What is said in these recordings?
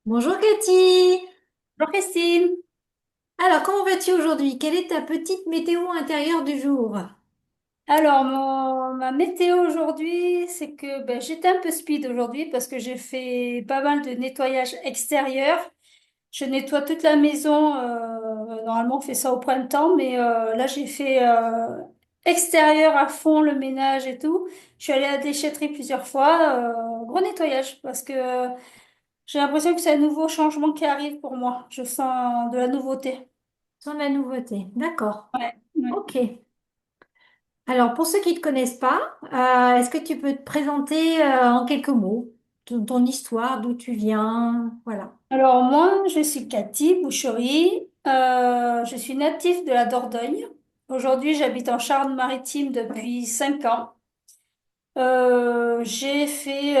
Bonjour Cathy. Bonjour Christine. Alors, comment vas-tu aujourd'hui? Quelle est ta petite météo intérieure du jour? Alors, ma météo aujourd'hui, c'est que j'étais un peu speed aujourd'hui parce que j'ai fait pas mal de nettoyage extérieur. Je nettoie toute la maison. Normalement, on fait ça au printemps, mais là, j'ai fait extérieur à fond, le ménage et tout. Je suis allée à la déchetterie plusieurs fois. Gros nettoyage parce que j'ai l'impression que c'est un nouveau changement qui arrive pour moi. Je sens de la nouveauté. Sans la nouveauté. D'accord. Ouais, ouais. Ok. Alors, pour ceux qui ne te connaissent pas, est-ce que tu peux te présenter en quelques mots ton histoire, d'où tu viens? Voilà. Alors moi, je suis Cathy Boucherie. Je suis native de la Dordogne. Aujourd'hui, j'habite en Charente-Maritime depuis 5 ans. J'ai fait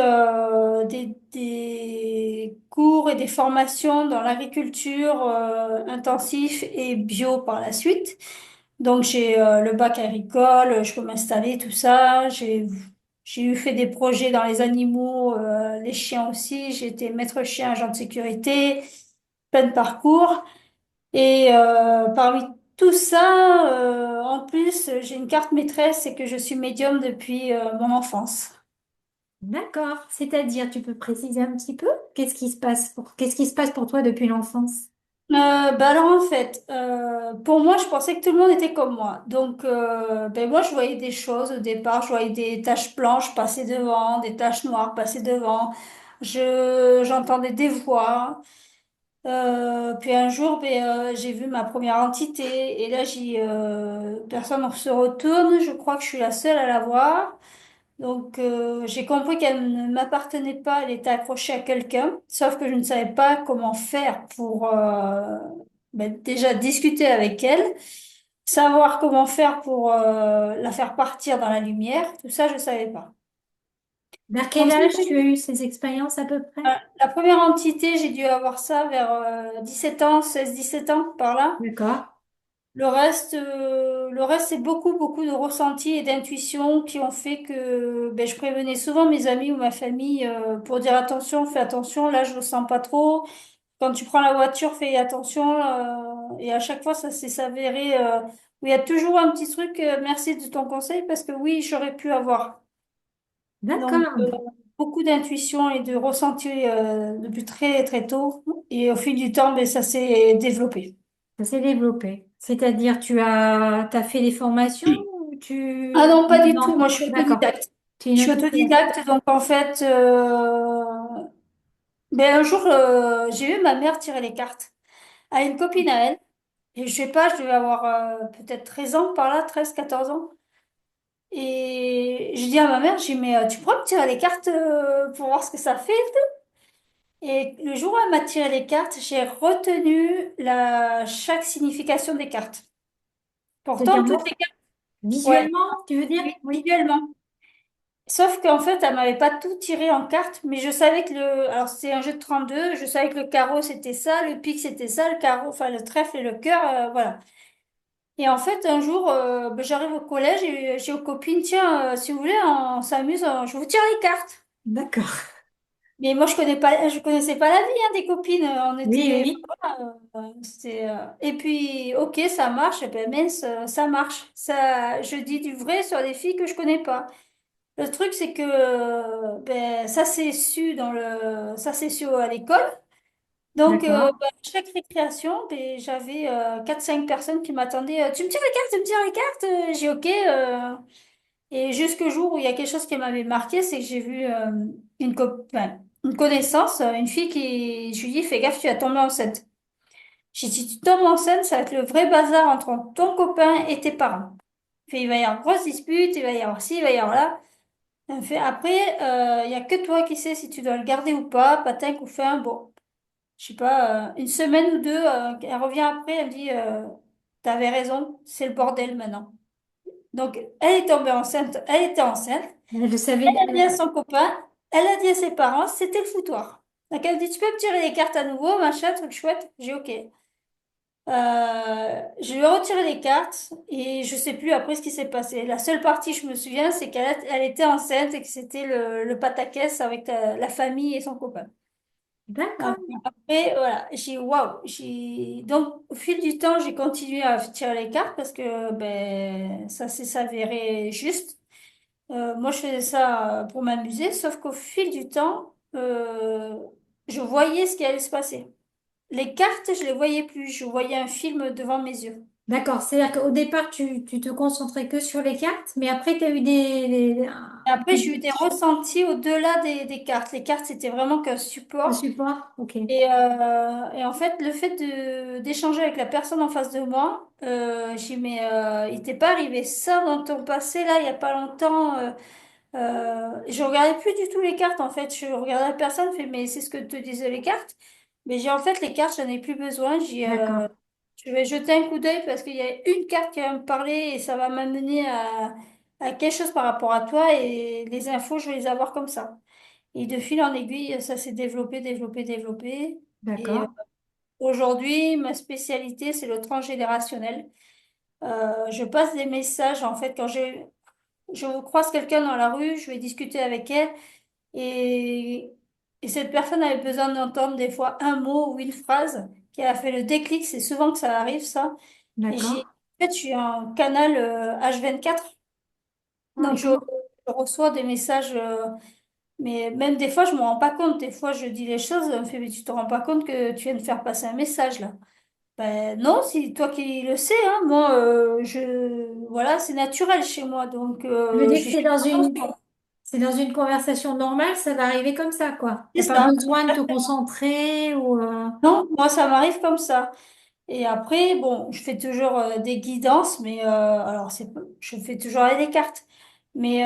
des cours et des formations dans l'agriculture intensif et bio par la suite. Donc j'ai le bac agricole, je peux m'installer, tout ça. J'ai eu fait des projets dans les animaux, les chiens aussi. J'ai été maître chien, agent de sécurité, plein de parcours. Et parmi tout ça, en plus, j'ai une carte maîtresse et que je suis médium depuis mon enfance. D'accord. C'est-à-dire, tu peux préciser un petit peu? Qu'est-ce qui se passe pour toi depuis l'enfance? Alors en fait, pour moi, je pensais que tout le monde était comme moi. Donc, moi, je voyais des choses au départ. Je voyais des taches blanches passer devant, des taches noires passer devant. J'entendais des voix. Puis un jour, j'ai vu ma première entité. Et là, personne ne se retourne. Je crois que je suis la seule à la voir. Donc, j'ai compris qu'elle ne m'appartenait pas, elle était accrochée à quelqu'un, sauf que je ne savais pas comment faire pour déjà discuter avec elle, savoir comment faire pour la faire partir dans la lumière, tout ça, je ne savais pas. Vers quel Donc, âge tu as eu ces expériences à peu près? la première entité, j'ai dû avoir ça vers 17 ans, 16-17 ans, par là. D'accord. Le reste, c'est beaucoup, beaucoup de ressentis et d'intuitions qui ont fait que je prévenais souvent mes amis ou ma famille pour dire attention, fais attention, là je le sens pas trop. Quand tu prends la voiture, fais attention. Et à chaque fois, ça s'est s'avéré où il y a toujours un petit truc. Merci de ton conseil parce que oui, j'aurais pu avoir. Donc D'accord. beaucoup d'intuitions et de ressentis depuis très très tôt. Et au fil du temps, ça s'est développé. Ça s'est développé. C'est-à-dire, t'as fait des formations ou Ah non, pas du tout. Non, Moi, je suis d'accord. autodidacte. Tu es Je une suis autodidacte. autodidacte, donc en fait, un jour, j'ai vu ma mère tirer les cartes à une copine à elle. Et je sais pas, je devais avoir peut-être 13 ans par là, 13-14 ans. Et je dis à ma mère, j'ai dit, mais tu pourrais me tirer les cartes pour voir ce que ça fait? Et le jour où elle m'a tiré les cartes, j'ai retenu chaque signification des cartes. C'est-à-dire, Pourtant, toutes les cartes, ouais, visuellement, tu veux dire? oui, Oui. visuellement. Sauf qu'en fait, elle m'avait pas tout tiré en carte, mais je savais que alors c'est un jeu de 32, je savais que le carreau c'était ça, le pique c'était ça, le carreau, enfin le trèfle et le cœur, voilà. Et en fait, un jour, j'arrive au collège et j'ai aux copines, tiens, si vous voulez, on s'amuse, je vous tire les cartes. D'accord. Mais moi, je connaissais pas la vie, hein, des copines, on Oui, était, oui. voilà, et puis, ok, ça marche, et ben mince, ça marche. Ça, je dis du vrai sur des filles que je connais pas. Le truc, c'est que ça s'est su à l'école. Donc, D'accord. chaque récréation, j'avais 4-5 personnes qui m'attendaient. Tu me tires les cartes, tu me tires les cartes. J'ai OK. Et jusqu'au jour où il y a quelque chose qui m'avait marqué, c'est que j'ai vu une connaissance, une fille qui, je lui dis, fais gaffe, tu vas tomber enceinte. J'ai dit, si tu tombes enceinte, ça va être le vrai bazar entre ton copain et tes parents. Il va y avoir grosse dispute, il va y avoir ci, il va y avoir là. Après, il y a que toi qui sais si tu dois le garder ou pas, patin ou fin. Bon, je sais pas, une semaine ou deux, elle revient après, elle me dit, t'avais raison, c'est le bordel maintenant. Donc, elle est tombée enceinte, elle était enceinte, Je savais. elle a dit à son copain, elle a dit à ses parents, c'était le foutoir. Donc, elle me dit, tu peux me tirer les cartes à nouveau, machin, truc chouette. J'ai OK. Je lui ai retiré les cartes et je sais plus après ce qui s'est passé. La seule partie, je me souviens, c'est elle était enceinte et que c'était le pataquès avec la famille et son copain. D'accord, Après, voilà, waouh, donc au fil du temps, j'ai continué à tirer les cartes parce que ben ça s'est s'avéré juste. Moi, je faisais ça pour m'amuser, sauf qu'au fil du temps, je voyais ce qui allait se passer. Les cartes, je les voyais plus, je voyais un film devant mes yeux. d'accord. C'est-à-dire qu'au départ, tu te concentrais que sur les cartes, mais après, tu as eu Et après, j'ai eu des ressentis au-delà des cartes. Les cartes, c'était vraiment qu'un un support. support. Ok, Et en fait, le fait d'échanger avec la personne en face de moi, j'ai dit, mais il t'est pas arrivé ça dans ton passé, là, il y a pas longtemps. Je regardais plus du tout les cartes, en fait. Je regardais la personne, je fais, mais c'est ce que te disaient les cartes. Mais j'ai en fait, les cartes, j'en ai plus besoin. d'accord, Je vais jeter un coup d'œil parce qu'il y a une carte qui va me parler et ça va m'amener à quelque chose par rapport à toi et les infos, je vais les avoir comme ça. Et de fil en aiguille, ça s'est développé, développé, développé. Et d'accord. aujourd'hui, ma spécialité, c'est le transgénérationnel. Je passe des messages, en fait, je croise quelqu'un dans la rue, je vais discuter avec elle et, et cette personne avait besoin d'entendre des fois un mot ou une phrase qui a fait le déclic. C'est souvent que ça arrive, ça. Et D'accord. en fait, je suis un canal H24, Ah donc oui, comment? je reçois des messages. Mais même des fois, je me rends pas compte. Des fois, je dis les choses, on me fait, mais tu te rends pas compte que tu viens de faire passer un message là. Ben non, c'est toi qui le sais, hein. Moi, voilà, c'est naturel chez moi, donc Je veux dire que je fais attention. c'est dans une conversation normale, ça va arriver comme ça, quoi. C'est T'as pas ça. besoin de te concentrer ou. Non, moi, ça m'arrive comme ça. Et après, bon, je fais toujours des guidances, mais alors je fais toujours avec des cartes. Mais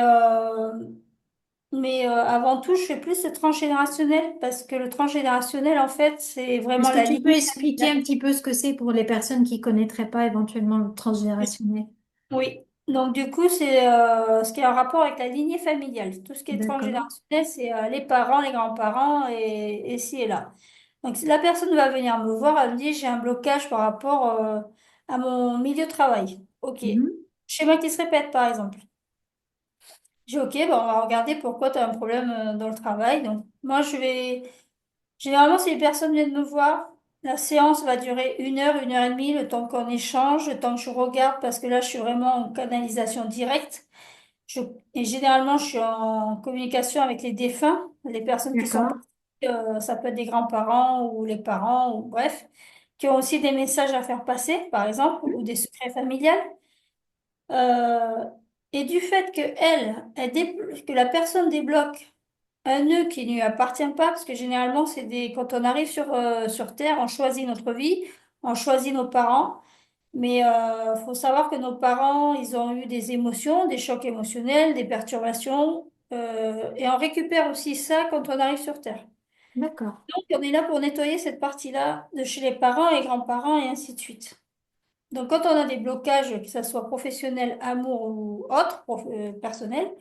avant tout, je fais plus le transgénérationnel parce que le transgénérationnel, en fait, c'est Est-ce vraiment que la tu peux lignée expliquer un familiale. petit peu ce que c'est pour les personnes qui connaîtraient pas éventuellement le transgénérationnel? Oui, donc du coup, c'est ce qui a un rapport avec la lignée familiale. Tout ce qui est D'accord. transgénérationnel, c'est les parents, les grands-parents et ci et là. Donc si la personne va venir me voir, elle me dit, j'ai un blocage par rapport à mon milieu de travail. Ok. Mhm. Schéma qui se répète, par exemple. J'ai ok, bon, on va regarder pourquoi tu as un problème dans le travail. Donc moi, je vais. Généralement, si les personnes viennent me voir, la séance va durer 1 heure, 1 heure et demie, le temps qu'on échange, le temps que je regarde, parce que là, je suis vraiment en canalisation directe. Je- et généralement, je suis en communication avec les défunts, les personnes qui sont D'accord. parties, ça peut être des grands-parents ou les parents, ou bref, qui ont aussi des messages à faire passer, par exemple, ou des secrets familiales. Euh, et du fait que que la personne débloque un nœud qui ne lui appartient pas, parce que généralement, quand on arrive sur Terre, on choisit notre vie, on choisit nos parents, mais faut savoir que nos parents, ils ont eu des émotions, des chocs émotionnels, des perturbations, et on récupère aussi ça quand on arrive sur Terre. D'accord. Donc, on est là pour nettoyer cette partie-là de chez les parents et grands-parents et ainsi de suite. Donc, quand on a des blocages, que ce soit professionnel, amour ou autre, personnel,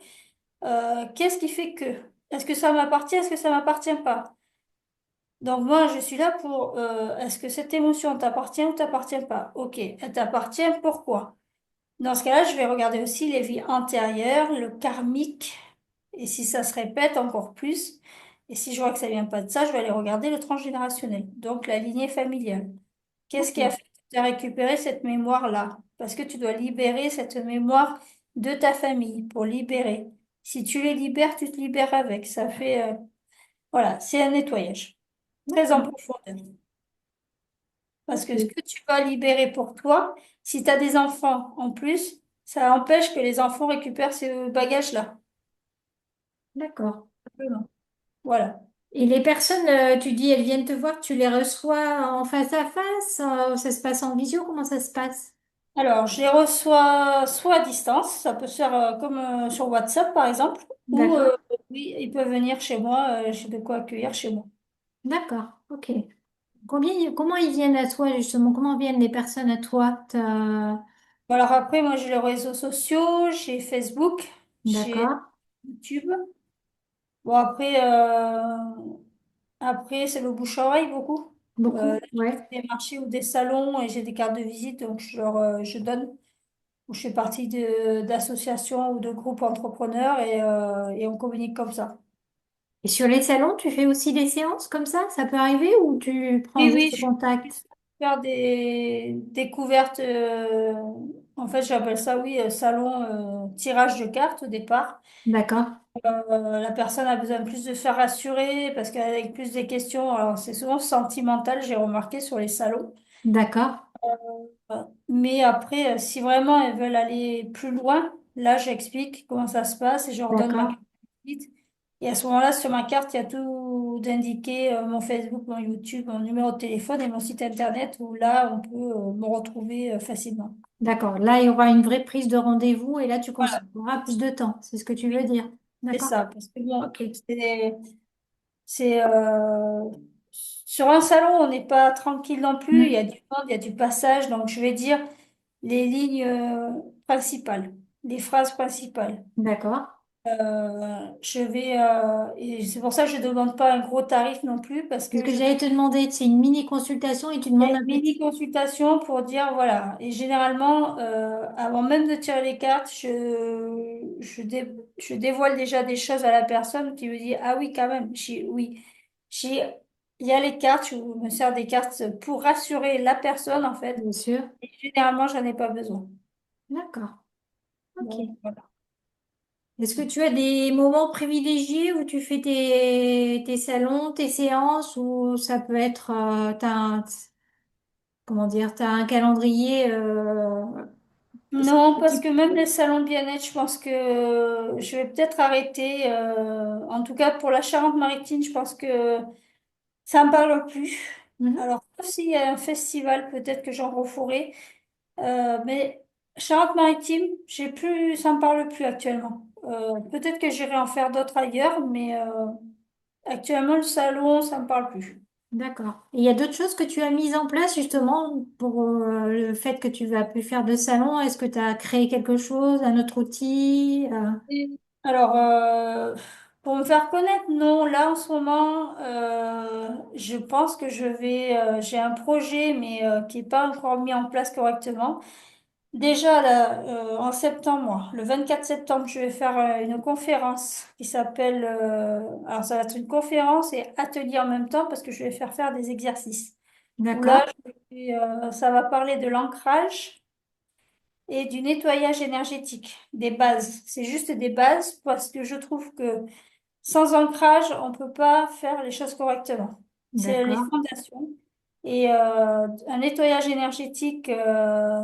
qu'est-ce qui fait que? Est-ce que ça m'appartient? Est-ce que ça m'appartient pas? Donc moi, je suis là pour, est-ce que cette émotion t'appartient ou t'appartient pas? Ok, elle t'appartient, pourquoi? Dans ce cas-là, je vais regarder aussi les vies antérieures, le karmique, et si ça se répète encore plus. Et si je vois que ça vient pas de ça, je vais aller regarder le transgénérationnel, donc la lignée familiale. Qu'est-ce qui a Ok. fait que tu as récupéré cette mémoire-là? Parce que tu dois libérer cette mémoire de ta famille pour libérer. Si tu les libères, tu te libères avec. Ça fait, voilà, c'est un nettoyage très en D'accord. profondeur. Parce que ce Ok. que tu vas libérer pour toi, si tu as des enfants en plus, ça empêche que les enfants récupèrent ce bagage-là. D'accord. Simplement. Voilà. Et les personnes, tu dis, elles viennent te voir, tu les reçois en face à face, ça se passe en visio, comment ça se passe? Alors, je les reçois soit à distance, ça peut se faire comme sur WhatsApp par exemple, ou D'accord. oui, ils peuvent venir chez moi, j'ai de quoi accueillir chez moi. D'accord. Ok. Comment ils viennent à toi, justement? Comment viennent les personnes à toi? Bon, alors après, moi j'ai les réseaux sociaux, j'ai Facebook, j'ai D'accord. YouTube. Bon, après c'est le bouche-à-oreille beaucoup. Là, Beaucoup? je Ouais. fais des marchés ou des salons et j'ai des cartes de visite, donc je donne. Ou je fais partie d'associations ou de groupes entrepreneurs et on communique comme ça. Et sur les salons, tu fais aussi des séances comme ça peut arriver ou tu prends Oui, juste oui, le je vais contact? faire des découvertes. En fait, j'appelle ça, oui, salon tirage de cartes au départ. D'accord, La personne a besoin plus de faire rassurer parce qu'avec plus des questions, alors c'est souvent sentimental, j'ai remarqué sur les salons. d'accord, Mais après, si vraiment elles veulent aller plus loin, là, j'explique comment ça se passe et je leur donne ma d'accord, carte de visite. Et à ce moment-là, sur ma carte, il y a tout d'indiqué, mon Facebook, mon YouTube, mon numéro de téléphone et mon site internet où là, on peut me retrouver facilement. d'accord. Là, il y aura une vraie prise de rendez-vous et là, tu Voilà, consacreras plus de temps. C'est ce que tu veux oui, dire. c'est D'accord? ça. Parce que bon, Ok. c'est sur un salon, on n'est pas tranquille non plus. Il y a Hmm. du monde, il y a du passage. Donc, je vais dire les lignes principales, les phrases principales. D'accord. Et c'est pour ça que je ne demande pas un gros tarif non plus, parce C'est ce que que je j'allais te demander. C'est une mini consultation et tu demandes fais un une petit. mini consultation pour dire voilà. Et généralement, avant même de tirer les cartes, je dévoile déjà des choses à la personne qui me dit ah oui, quand même, oui. J'ai- Il y a les cartes, je me sers des cartes pour rassurer la personne en fait. Bien sûr. Et généralement, j'en ai pas besoin. D'accord. Ok. Donc voilà. Est-ce que tu as des moments privilégiés où tu fais tes salons, tes séances, ou ça peut être, comment dire, t'as un calendrier Non, parce que type. même les salons de bien-être, je pense que je vais peut-être arrêter. En tout cas, pour la Charente-Maritime, je pense que ça me parle plus. Mhm. Alors, sauf s'il y a un festival, peut-être que j'en referai. Mais Charente-Maritime, j'ai plus, ça me parle plus actuellement. Peut-être que j'irai en faire d'autres ailleurs, mais actuellement, le salon, ça me parle plus. D'accord. Et il y a d'autres choses que tu as mises en place justement pour le fait que tu vas plus faire de salon. Est-ce que tu as créé quelque chose, un autre outil? Alors, pour me faire connaître, non, là en ce moment, je pense que j'ai un projet, mais qui n'est pas encore mis en place correctement. Déjà, là, en septembre, le 24 septembre, je vais faire une conférence qui s'appelle, alors ça va être une conférence et atelier en même temps parce que je vais faire des exercices. Où là, D'accord. ça va parler de l'ancrage et du nettoyage énergétique, des bases. C'est juste des bases parce que je trouve que sans ancrage, on ne peut pas faire les choses correctement. C'est les D'accord. fondations. Et un nettoyage énergétique,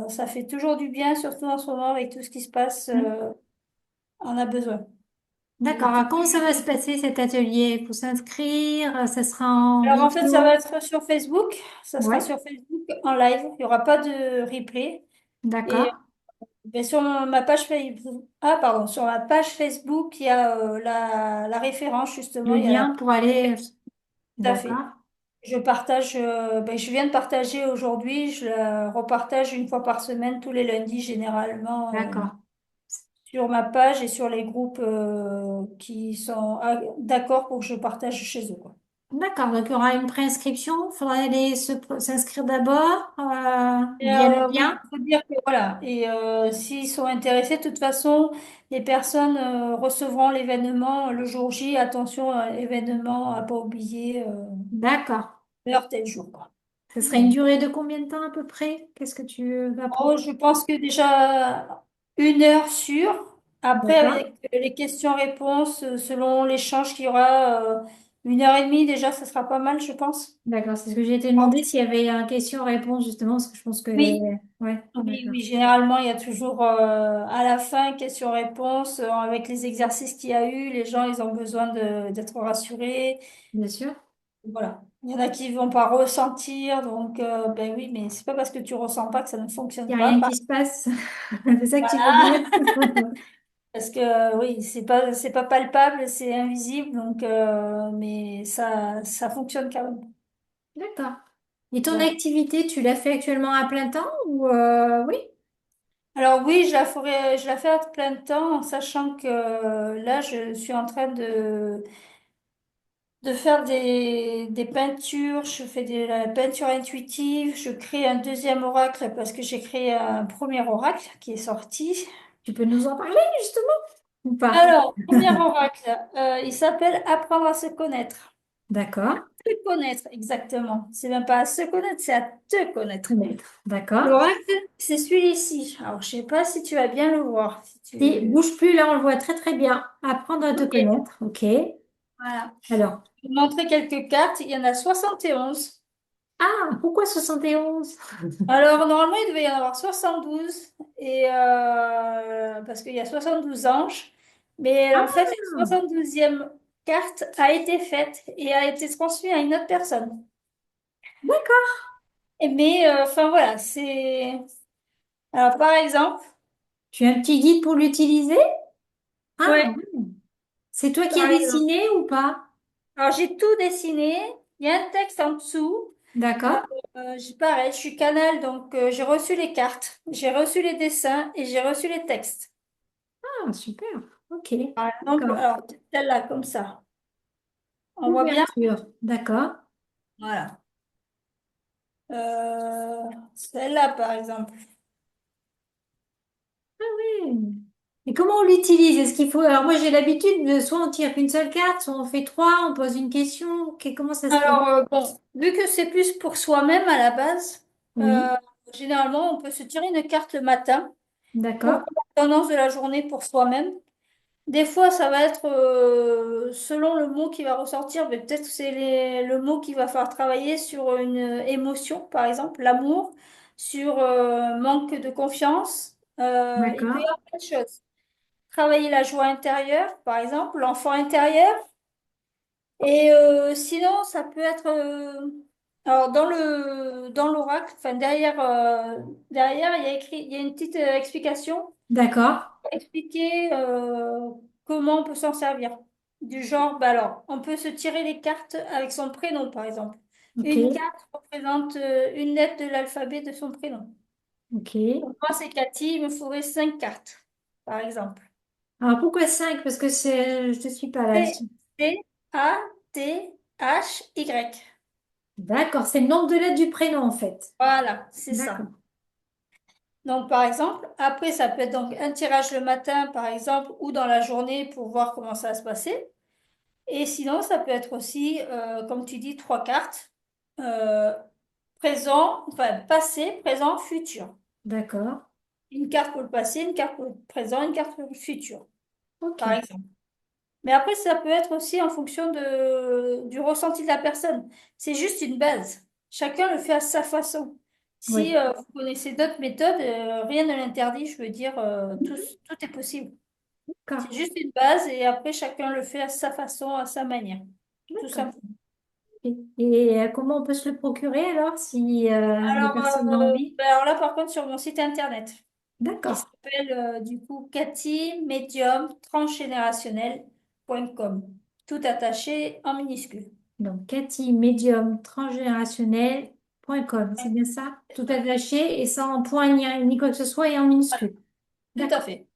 ça fait toujours du bien, surtout en ce moment avec tout ce qui se passe, Hmm. on a besoin. D'accord. Alors, comment ça va se passer cet atelier? Il faut s'inscrire, ça sera en Alors en fait, ça va vidéo. être sur Facebook. Ça sera Ouais. sur Facebook en live. Il n'y aura pas de replay. Et D'accord. ben, sur ma page Facebook, ah pardon, sur ma page Facebook, il y a la référence justement. Le Il y a la lien pour aller. tout à fait. D'accord. Je viens de partager aujourd'hui, je la repartage une fois par semaine, tous les lundis généralement, D'accord. sur ma page et sur les groupes qui sont d'accord pour que je partage chez eux, quoi. D'accord. Donc, il y aura une préinscription. Il faudra aller s'inscrire d'abord Et, via le oui, lien. il faut dire que voilà. Et s'ils sont intéressés, de toute façon, les personnes recevront l'événement le jour J. Attention, événement à pas oublier D'accord. l'heure tel jour, quoi. Ce serait une Voilà. durée de combien de temps à peu près? Qu'est-ce que tu vas Oh, proposer? je pense que déjà 1 heure sûre. Après, D'accord. avec les questions-réponses, selon l'échange qu'il y aura, 1 heure et demie, déjà, ça sera pas mal, je pense. D'accord. C'est ce que j'ai été Oh, demandé s'il y avait un question-réponse justement, parce que je pense que. oui, Ouais, oui, d'accord. oui. Généralement, il y a toujours à la fin questions-réponses. Avec les exercices qu'il y a eu, les gens, ils ont besoin d'être rassurés. Bien sûr. Voilà. Il y en a qui vont pas ressentir, donc ben oui, mais c'est pas parce que tu ressens pas que ça ne Il fonctionne n'y a pas. rien qui se passe. C'est ça que tu veux dire? Parce que oui, c'est pas palpable, c'est invisible, donc mais ça fonctionne quand même. D'accord. Et ton Voilà. activité, tu l'as fait actuellement à plein temps ou oui? Alors oui, je la fais à plein temps, en sachant que là, je suis en train de faire des peintures. Je fais de la peinture intuitive. Je crée un deuxième oracle parce que j'ai créé un premier oracle qui est sorti. Tu peux nous en parler justement? ou pas? Alors, premier oracle, il s'appelle Apprendre à se connaître. D'accord. Te connaître, exactement. C'est même pas à se connaître, c'est à te connaître. Connaître. D'accord. L'oracle, c'est celui-ci. Alors, je sais pas si tu vas bien le voir. Si Et tu... bouge plus, là, on le voit très très bien. Apprendre à te Ok, connaître. Ok. voilà. Alors. Je vais te montrer quelques cartes. Il y en a 71. Ah, pourquoi 71? Alors, normalement, il devait y en avoir 72, parce qu'il y a 72 anges. Mais en fait, la Ah, 72e carte a été faite et a été transmise à une autre personne. d'accord. Enfin voilà, c'est... Alors, par exemple, Tu as un petit guide pour l'utiliser? Ah, ouais, ouais. C'est toi qui as par exemple. dessiné ou pas? Alors, j'ai tout dessiné. Il y a un texte en dessous. Euh, D'accord. pareil, je suis canal, donc j'ai reçu les cartes, j'ai reçu les dessins et j'ai reçu les textes. Ah, super. Ok. Par exemple, D'accord. alors, celle-là, comme ça. On voit bien? Ouverture. D'accord. Voilà. Celle-là, par exemple. Hmm. Et comment on l'utilise? Est-ce qu'il faut... Alors moi j'ai l'habitude de soit on tire qu'une seule carte, soit on fait trois, on pose une question. Ok, comment ça se fait? Alors, bon, vu que c'est plus pour soi-même à la base, Oui. euh, généralement, on peut se tirer une carte le matin pour D'accord. voir la tendance de la journée pour soi-même. Des fois, ça va être selon le mot qui va ressortir, mais peut-être que c'est le mot qui va faire travailler sur une émotion, par exemple, l'amour, sur manque de confiance. Il peut y D'accord. avoir plein de choses. Travailler la joie intérieure, par exemple, l'enfant intérieur. Et sinon, ça peut être alors dans l'oracle, enfin derrière, il y a écrit, il y a une petite explication D'accord. expliquer comment on peut s'en servir. Du genre, bah alors, on peut se tirer les cartes avec son prénom, par exemple. Ok. Une carte représente une lettre de l'alphabet de son prénom. Ok. Pour moi, c'est Cathy, il me faudrait 5 cartes, par exemple. Alors pourquoi 5? Parce que c'est... Je ne suis pas là. C, C, A, T, H, Y. D'accord, c'est le nombre de lettres du prénom en fait. Voilà, c'est D'accord. ça. Donc, par exemple, après, ça peut être donc un tirage le matin, par exemple, ou dans la journée pour voir comment ça va se passer. Et sinon, ça peut être aussi, comme tu dis, 3 cartes. Euh, présent, enfin passé, présent, futur. D'accord. Une carte pour le passé, une carte pour le présent, une carte pour le futur, Ok. par exemple. Mais après, ça peut être aussi en fonction du ressenti de la personne. C'est juste une base. Chacun le fait à sa façon. Si Oui. vous connaissez d'autres méthodes, rien ne l'interdit. Je veux dire, tout est possible. D'accord. C'est juste une base et après, chacun le fait à sa façon, à sa manière. Tout D'accord. simplement. Et comment on peut se le procurer alors si les Alors, personnes ont envie? ben alors là, par contre, sur mon site internet, qui D'accord. s'appelle du coup Cathy Medium transgénérationnel.com. Tout attaché en minuscule. Donc, Cathy, médium transgénérationnel.com, c'est Ouais, bien ça? c'est Tout ça. attaché et sans point ni quoi que ce soit et en Voilà, minuscule. tout à D'accord. fait.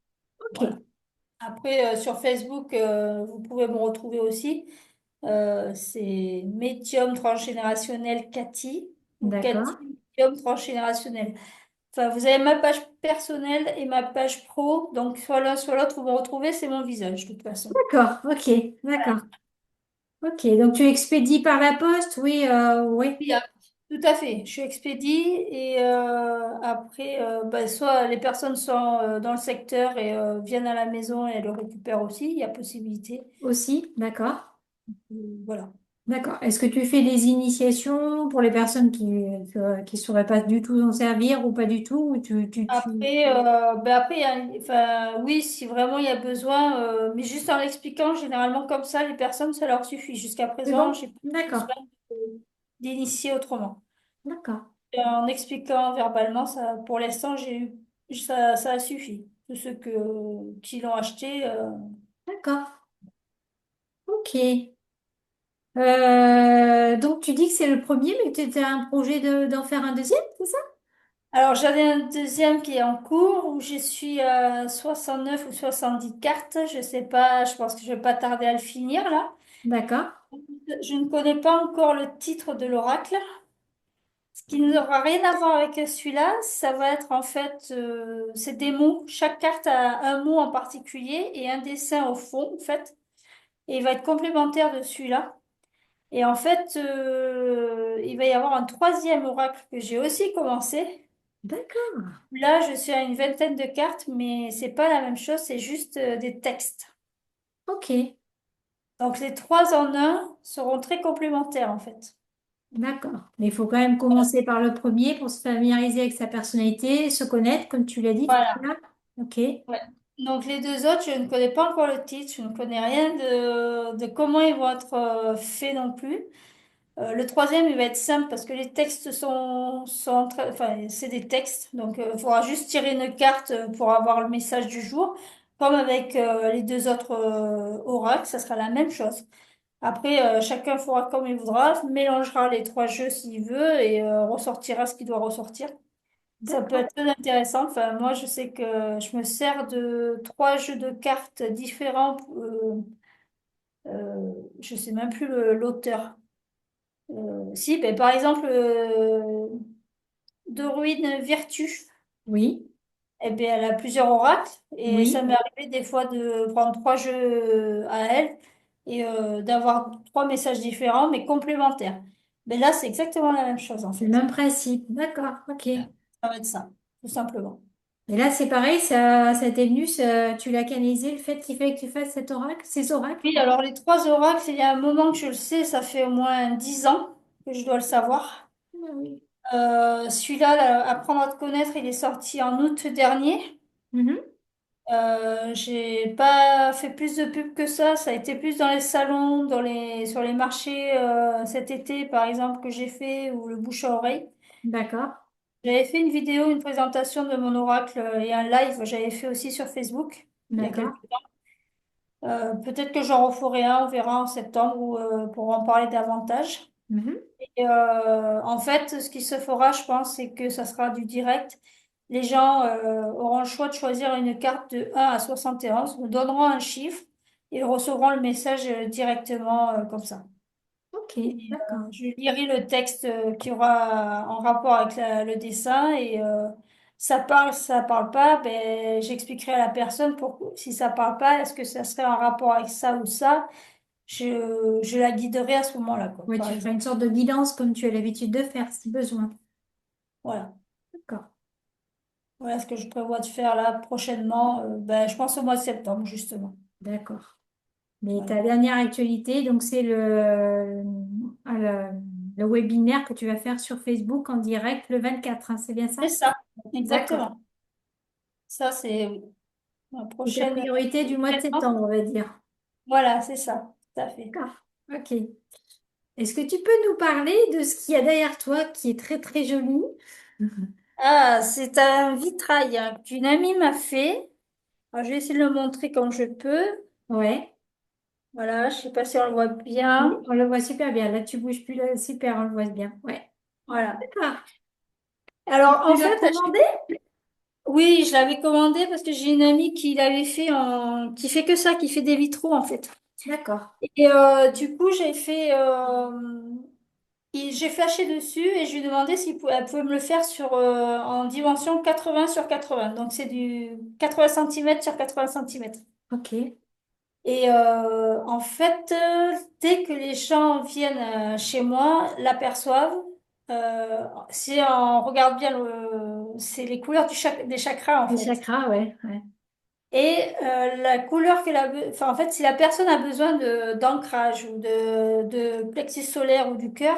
Ok. Voilà. Après, sur Facebook, vous pouvez me retrouver aussi. C'est Medium transgénérationnel Cathy ou D'accord. Cathy Medium transgénérationnel. Enfin, vous avez ma page personnelle et ma page pro. Donc, soit l'un, soit l'autre, vous me retrouvez, c'est mon visage, de toute façon. D'accord. Ok. D'accord. Ok. Donc, tu expédies par la poste? Oui. Oui. Oui, tout à fait. Je suis expédie et après, bah, soit les personnes sont dans le secteur et viennent à la maison et le récupèrent aussi. Il y a possibilité. Aussi. D'accord. Voilà. D'accord. Est-ce que tu fais des initiations pour les personnes qui sauraient pas du tout s'en servir ou pas du tout? Ou tu... Après, il y a enfin, oui, si vraiment il y a besoin, mais juste en l'expliquant, généralement comme ça, les personnes, ça leur suffit. Jusqu'à C'est présent, bon? j'ai pas D'accord. besoin d'initier autrement. D'accord. En expliquant verbalement, ça, pour l'instant, ça a suffi. Tous ceux qui l'ont acheté, D'accord. Ok. Donc tu dis que c'est le premier, mais tu as un projet d'en faire un deuxième, c'est ça? alors, j'en ai un deuxième qui est en cours où je suis à 69 ou 70 cartes. Je sais pas, je pense que je vais pas tarder à le finir là. D'accord. Je ne connais pas encore le titre de l'oracle. Ce qui n'aura rien à voir avec celui-là, ça va être en fait, c'est des mots. Chaque carte a un mot en particulier et un dessin au fond, en fait. Et il va être complémentaire de celui-là. Et en fait, il va y avoir un troisième oracle que j'ai aussi commencé. D'accord. Là, je suis à une vingtaine de cartes, mais c'est pas la même chose, c'est juste des textes. Ok, Donc les trois en un seront très complémentaires en fait. d'accord. Mais il faut quand même commencer par le premier pour se familiariser avec sa personnalité, se connaître, comme tu l'as dit tout à Voilà. l'heure. Ok, Ouais. Donc les deux autres, je ne connais pas encore le titre, je ne connais rien de comment ils vont être faits non plus. Le troisième, il va être simple parce que les textes enfin, c'est des textes, donc il faudra juste tirer une carte pour avoir le message du jour. Comme avec les deux autres oracles, ça sera la même chose. Après, chacun fera comme il voudra, mélangera les trois jeux s'il veut et ressortira ce qu'il doit ressortir. Ça peut d'accord. être très intéressant. Enfin, moi, je sais que je me sers de trois jeux de cartes différents. Je sais même plus l'auteur. Si, ben, par exemple, Dorwin Virtue, Oui, eh bien, elle a plusieurs oracles et ça oui, m'est arrivé des fois de prendre trois jeux à elle et d'avoir trois messages différents mais complémentaires. Mais là, c'est exactement la même chose en c'est le fait. même principe. D'accord, ok. Et Ça va être ça, tout simplement. là, c'est pareil, ça t'est venu, tu l'as canalisé, le fait qu'il fait que tu fasses cet oracle, ces oracles? Oui, alors les trois oracles, il y a un moment que je le sais, ça fait au moins 10 ans que je dois le savoir. Ah oui. Celui-là, Apprendre à te connaître, il est sorti en août dernier. Mhm. J'ai pas fait plus de pub que ça a été plus dans les salons, sur les marchés cet été par exemple que j'ai fait ou le bouche à oreille. D'accord, J'avais fait une vidéo, une présentation de mon oracle et un live, j'avais fait aussi sur Facebook il y a d'accord. quelques temps. Peut-être que j'en referai un, on verra en septembre pour en parler davantage. Mhm. Et, en fait, ce qui se fera, je pense, c'est que ça sera du direct. Les gens auront le choix de choisir une carte de 1 à 71, nous donneront un chiffre et recevront le message directement comme ça. Ok, Et, d'accord. je lirai le texte qui aura en rapport avec le dessin et ça parle pas, ben, j'expliquerai à la personne si ça parle pas, est-ce que ça serait en rapport avec ça ou ça. Je la guiderai à ce moment-là, quoi, Ouais, par tu feras exemple. une sorte de guidance comme tu as l'habitude de faire si besoin. Voilà. D'accord, Voilà ce que je prévois de faire là prochainement. Ben, je pense au mois de septembre, justement. d'accord. Mais ta Voilà. dernière actualité, donc c'est le webinaire que tu vas faire sur Facebook en direct le 24, hein, c'est bien C'est ça? ça, D'accord. exactement. Ça, c'est oui, ma C'est ta prochaine priorité du mois de événement. septembre, on va dire. Voilà, c'est ça, tout à fait. D'accord. Ok. Est-ce que tu peux nous parler de ce qu'il y a derrière toi qui est très très joli? Mhm. Ah, c'est un vitrail qu'une amie m'a fait. Alors, je vais essayer de le montrer comme je peux. Ouais. Voilà, je sais pas si on le voit Oui, bien. on le voit super bien. Là, tu bouges plus. Là, super, on le voit bien. Ouais. Voilà. D'accord. Alors, Tu en l'as fait, commandé? oui, je l'avais commandé parce que j'ai une amie qui l'avait fait qui fait que ça, qui fait des vitraux, en fait. D'accord. Et du coup, j'ai flashé dessus et je lui ai demandé si elle pouvait me le faire en dimension 80 sur 80. Donc, c'est du 80 centimètres sur 80 centimètres. Ok. Et en fait, dès que les gens viennent chez moi, l'aperçoivent. Si on regarde bien, c'est les couleurs des chakras, en Les fait. chakras, ouais. Ouais. Et la couleur enfin, en fait, si la personne a besoin d'ancrage ou de plexus solaire ou du cœur,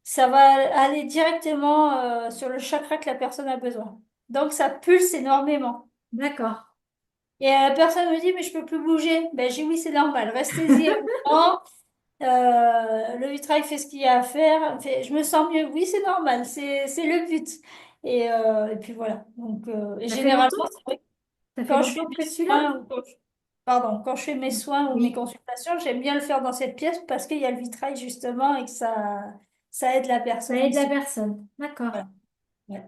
ça va aller directement sur le chakra que la personne a besoin. Donc, ça pulse énormément. D'accord. Et la personne me dit, mais je peux plus bouger. Ben, j'ai dit, oui, c'est normal. Restez-y un moment. Le vitrail fait ce qu'il y a à faire. Je me sens mieux. Oui, c'est normal. C'est le but. Et puis voilà. Donc, et Ça fait longtemps? généralement, c'est vrai que Ça fait quand je fais longtemps mes que tu l'as? soins ou pardon, quand je fais mes soins ou mes Oui. consultations, j'aime bien le faire dans cette pièce parce qu'il y a le vitrail justement et que ça aide la Ça personne aide la aussi. personne. D'accord. Voilà. Ouais.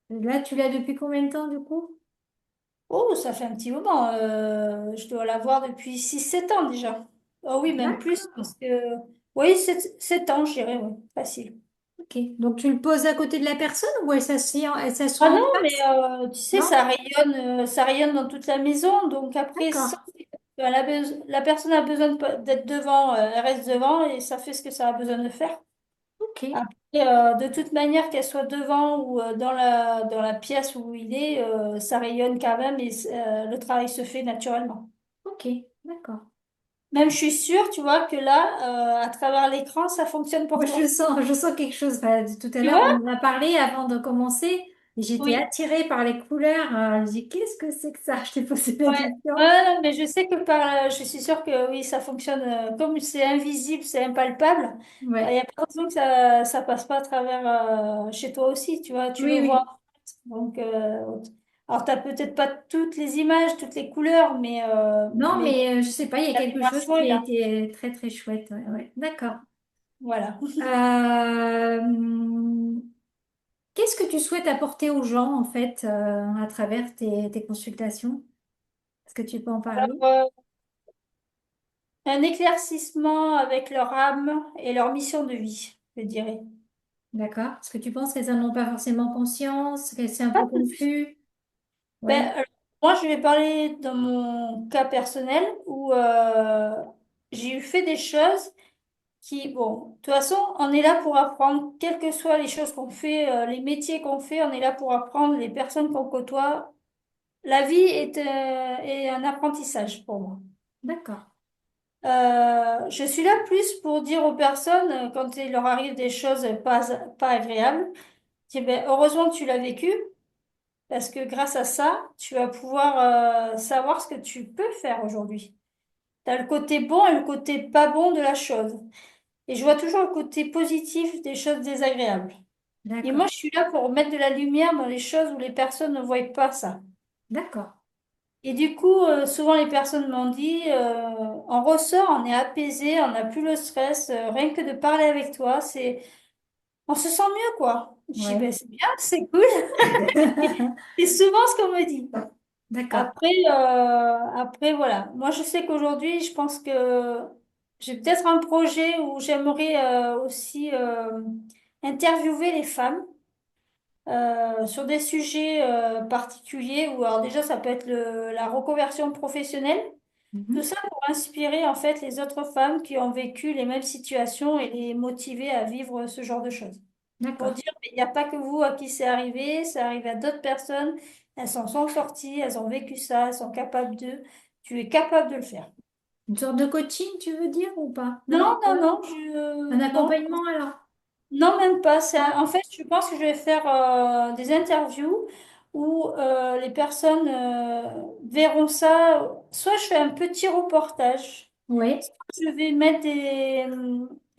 Là, tu l'as depuis combien de temps, du coup? Oh, ça fait un petit moment. Je dois l'avoir depuis 6 7 ans déjà. Oh oui, même plus D'accord. parce que... Oui, 7 ans, je dirais, oui. Facile. Ok. Donc tu le poses à côté de la personne ou elle s'assied, elle s'assoit Ah non, en mais face? tu sais, Non? ça rayonne dans toute la maison. Donc après, D'accord. sans, la personne a besoin d'être devant, elle reste devant et ça fait ce que ça a besoin de faire. Ok. Après, de toute manière, qu'elle soit devant ou dans la pièce où il est, ça rayonne quand même et le travail se fait naturellement. Ok. D'accord. Même je suis sûre, tu vois, que là, à travers l'écran, ça fonctionne pour Moi, toi. je sens quelque chose. Enfin, tout à Tu l'heure, vois? on en a parlé avant de commencer. Et j'étais Oui. attirée par les couleurs. Je dis, qu'est-ce que c'est que ça? Je t'ai posé la Ouais, question. ouais, non, mais je sais que je suis sûre que oui, ça fonctionne. Comme c'est invisible, c'est impalpable, il n'y Ouais. a pas de raison que ça passe pas à travers chez toi aussi, tu vois, tu le Oui, vois. oui. Donc, alors t'as peut-être pas toutes les images, toutes les couleurs, Non, mais mais je sais pas, il y a quelque chose l'attraction qui est a là. été très, très chouette. Ouais, ouais. D'accord. Voilà. Euh, Qu'est-ce que tu souhaites apporter aux gens, en fait, à travers tes consultations? Est-ce que tu peux en parler? Alors, un éclaircissement avec leur âme et leur mission de vie, je dirais. D'accord. Est-ce que tu penses qu'elles n'en ont pas forcément conscience, que c'est un peu confus? Ben, Ouais. alors, moi, je vais parler dans mon cas personnel où j'ai eu fait des choses qui, bon, de toute façon, on est là pour apprendre, quelles que soient les choses qu'on fait, les métiers qu'on fait, on est là pour apprendre, les personnes qu'on côtoie. La vie est un apprentissage pour moi. D'accord. Je suis là plus pour dire aux personnes, quand il leur arrive des choses pas agréables, que, ben, heureusement que tu l'as vécu, parce que grâce à ça, tu vas pouvoir savoir ce que tu peux faire aujourd'hui. Tu as le côté bon et le côté pas bon de la chose. Et je vois toujours le côté positif des choses désagréables. Et moi, D'accord. je suis là pour mettre de la lumière dans les choses où les personnes ne voient pas ça. D'accord. Et du coup, souvent les personnes m'ont dit, on ressort, on est apaisé, on n'a plus le stress, rien que de parler avec toi, on se sent mieux, quoi. Je dis, Ouais. ben, c'est bien, c'est cool. C'est souvent ce qu'on me dit. D'accord. Après, voilà. Moi, je sais qu'aujourd'hui, je pense que j'ai peut-être un projet où j'aimerais aussi interviewer les femmes sur des sujets particuliers. Ou alors déjà, ça peut être la reconversion professionnelle. Tout Mhm. ça pour inspirer en fait les autres femmes qui ont vécu les mêmes situations et les motiver à vivre ce genre de choses. Pour D'accord. dire, mais il n'y a pas que vous à qui c'est arrivé à d'autres personnes, elles s'en sont sorties, elles ont vécu ça, elles sont capables de, tu es capable de le faire. Une sorte de coaching, tu veux dire ou pas? Non? Non, non, non, Un non, accompagnement alors? non, même pas. En fait, je pense que je vais faire des interviews où les personnes verront ça. Soit je fais un petit reportage, Oui. soit je vais mettre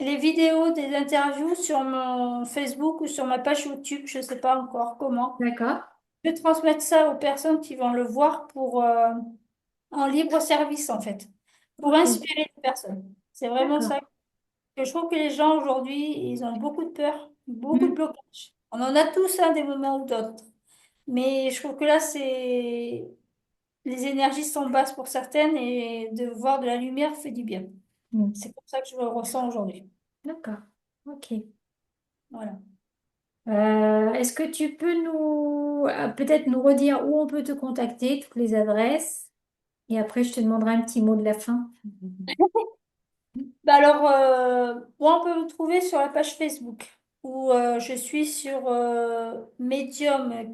les vidéos des interviews sur mon Facebook ou sur ma page YouTube, je ne sais pas encore comment. D'accord. Je vais transmettre ça aux personnes qui vont le voir en libre service, en fait, pour Ok. inspirer les personnes. C'est vraiment D'accord. ça que je trouve que les gens aujourd'hui, ils ont beaucoup de peur, beaucoup de Hmm. blocages. On en a tous hein, des moments ou d'autres. Mais je trouve que là, les énergies sont basses pour certaines et de voir de la lumière fait du bien. Hmm. C'est comme ça que je le ressens aujourd'hui. D'accord. Ok. Voilà. Est-ce que tu peux peut-être nous redire où on peut te contacter, toutes les adresses, et après je te demanderai un petit mot de la fin. Bah alors, moi, on peut me trouver sur la page Facebook où je suis sur Medium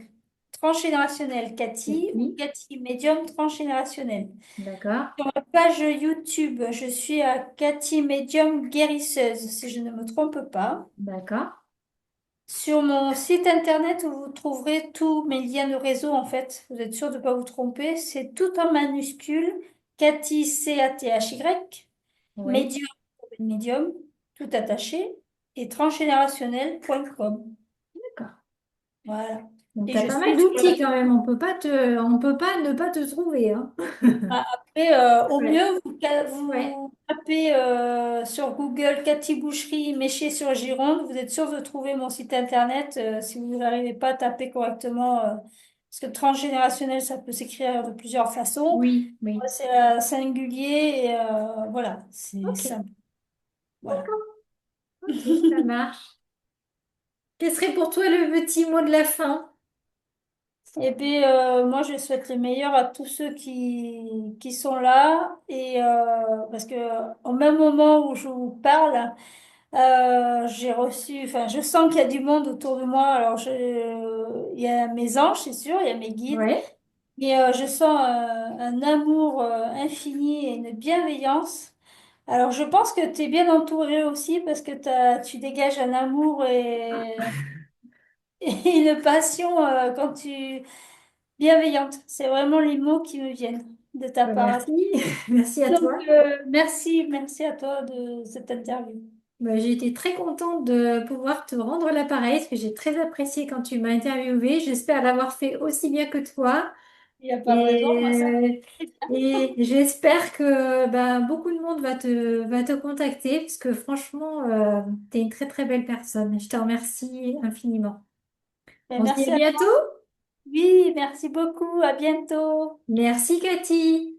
transgénérationnel Cathy ou Oui. Cathy Medium transgénérationnel. D'accord. Sur ma page YouTube, je suis à Cathy Medium guérisseuse, si je ne me trompe pas. D'accord. Sur mon site internet où vous trouverez tous mes liens de réseau, en fait, vous êtes sûr de ne pas vous tromper, c'est tout en minuscule, Cathy, C-A-T-H-Y, Oui. Medium, Medium, tout attaché, et transgénérationnel.com. D'accord. Voilà. Donc, Et tu as je pas suis mal sur la d'outils quand même. On peut pas ne pas te trouver, hein. Après, au Ouais. mieux, Ouais. vous tapez sur Google Cathy Boucherie Méché sur Gironde. Vous êtes sûr de trouver mon site internet si vous n'arrivez pas à taper correctement. Parce que transgénérationnel, ça peut s'écrire de plusieurs façons. Oui. Oui. Moi, c'est à singulier et voilà, c'est Ok. simple. Voilà. D'accord. Ok, ça marche. Quel serait pour toi le petit mot de la fin? Et puis, moi, je souhaite le meilleur à tous ceux qui sont là. Et parce que au même moment où je vous parle, j'ai reçu, enfin, je sens qu'il y a du monde autour de moi. Alors, il y a mes anges, c'est sûr, il y a mes guides. Ouais. Mais je sens un amour infini et une bienveillance. Alors, je pense que tu es bien entouré aussi parce que tu dégages un amour et une passion quand tu bienveillante. C'est vraiment les mots qui me viennent de ta Bah, part. merci. Merci à Donc, toi. merci à toi de cette interview. Bah, j'ai été très contente de pouvoir te rendre l'appareil, parce que j'ai très apprécié quand tu m'as interviewé. J'espère l'avoir fait aussi bien que toi. Il n'y a pas de raison, moi ça. Et, et j'espère que ben, beaucoup de monde va te contacter, parce que franchement, tu es une très très belle personne. Je te remercie infiniment. Mais On se dit à merci à bientôt. toi. Oui, merci beaucoup. À bientôt. Merci Cathy.